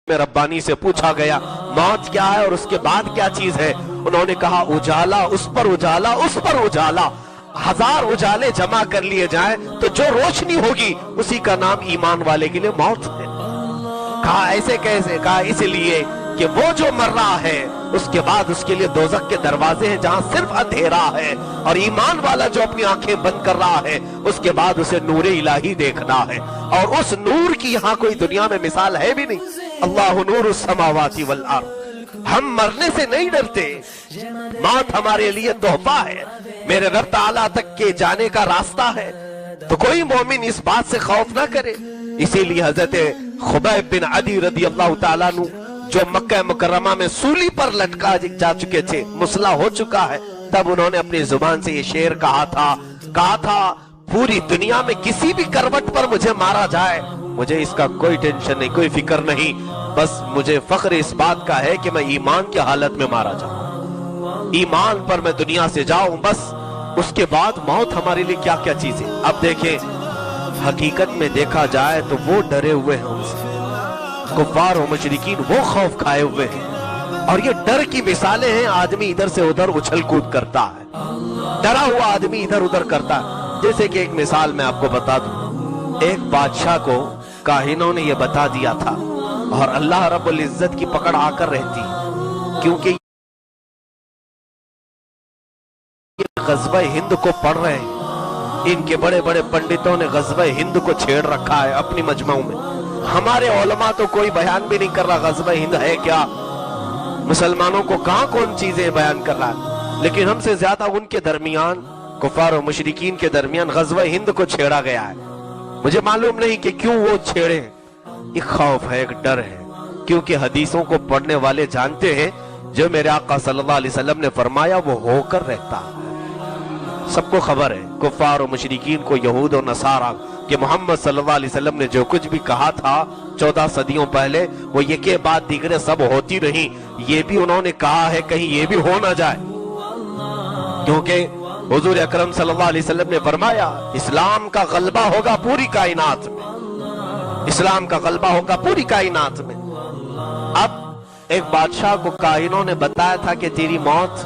میں ربانی سے پوچھا گیا موت کیا ہے اور اس کے بعد کیا چیز ہے؟ انہوں نے کہا اجالا، اس پر اجالا، اس پر اجالا، 1000 اجالے جمع کر لیے جائیں تو جو روشنی ہوگی اسی کا نام ایمان والے کے لیے موت ہے۔ کہا ایسے کیسے؟ کہا اس لیے کہ وہ جو مر رہا ہے اس کے بعد اس کے لیے دوزخ کے دروازے ہیں جہاں صرف اندھیرا ہے، اور ایمان والا جو اپنی آنکھیں بند کر رہا ہے اس کے بعد اسے نور الہی دیکھنا ہے، اور اس نور کی یہاں کوئی دنیا میں مثال ہے بھی نہیں۔ اللہ نور السماوات والارض۔ ہم مرنے سے نہیں ڈرتے، موت ہمارے لیے تحفہ ہے، میرے رب تعالیٰ تک کے جانے کا راستہ ہے، تو کوئی مومن اس بات سے خوف نہ کرے۔ اسی لیے حضرت خبیب بن عدی رضی اللہ تعالیٰ عنہ جو مکہ مکرمہ میں سولی پر لٹکا جا چکے تھے، مسلح ہو چکا ہے، تب انہوں نے اپنی زبان سے یہ شعر کہا تھا پوری دنیا میں کسی بھی کروٹ پر مجھے مارا جائے مجھے اس کا کوئی ٹینشن نہیں، کوئی فکر نہیں، بس مجھے فخر اس بات کا ہے کہ میں ایمان کی حالت میں مارا جاؤں، ایمان پر میں دنیا سے جاؤں، بس اس کے بعد موت ہمارے لیے کیا کیا چیز ہے۔ اب دیکھیں حقیقت میں دیکھا جائے تو وہ ڈرے ہوئے ہیں ان سے، کفار و مشرکین وہ خوف کھائے ہوئے ہیں، اور یہ ڈر کی مثالیں ہیں۔ آدمی ادھر سے ادھر اچھل کود کرتا ہے، ڈرا ہوا آدمی ادھر ادھر کرتا ہے۔ جیسے کہ ایک مثال میں آپ کو بتا دوں، ایک بادشاہ کو کاہنوں نے یہ بتا دیا تھا، اور اللہ رب العزت کی پکڑ آ کر رہتی، کیونکہ یہ غزوہ ہند کو پڑھ رہے ہیں، ان کے بڑے بڑے پنڈتوں نے غزوہ ہند کو چھیڑ رکھا ہے اپنی مجمعوں میں۔ ہمارے علماء تو کوئی بیان بھی نہیں کر رہا غزوہ ہند ہے کیا، مسلمانوں کو کہاں کون چیزیں بیان کر رہا ہے، لیکن ہم سے زیادہ ان کے درمیان، کفار و مشرکین کے درمیان غزوہ ہند کو چھیڑا گیا ہے۔ مجھے معلوم نہیں کہ کیوں وہ چھیڑے، ایک خوف ہے، ایک ڈر ہے، کیونکہ حدیثوں کو پڑھنے والے جانتے ہیں جو میرے آقا صلی اللہ علیہ وسلم نے فرمایا وہ ہو کر رہتا ہے۔ سب کو خبر ہے کفار و مشرکین کو، یہود و نصارہ، کہ محمد صلی اللہ علیہ وسلم نے جو کچھ بھی کہا تھا 14 صدیوں پہلے وہ یہ کے بعد دیگرے سب ہوتی رہی، یہ بھی انہوں نے کہا ہے کہیں یہ بھی ہو نہ جائے، کیونکہ حضور اکرم صلی اللہ علیہ وسلم نے فرمایا اسلام کا غلبہ ہوگا پوری کائنات میں، اسلام کا غلبہ ہوگا پوری کائنات میں۔ اب ایک بادشاہ کو کاہنوں نے بتایا تھا کہ تیری موت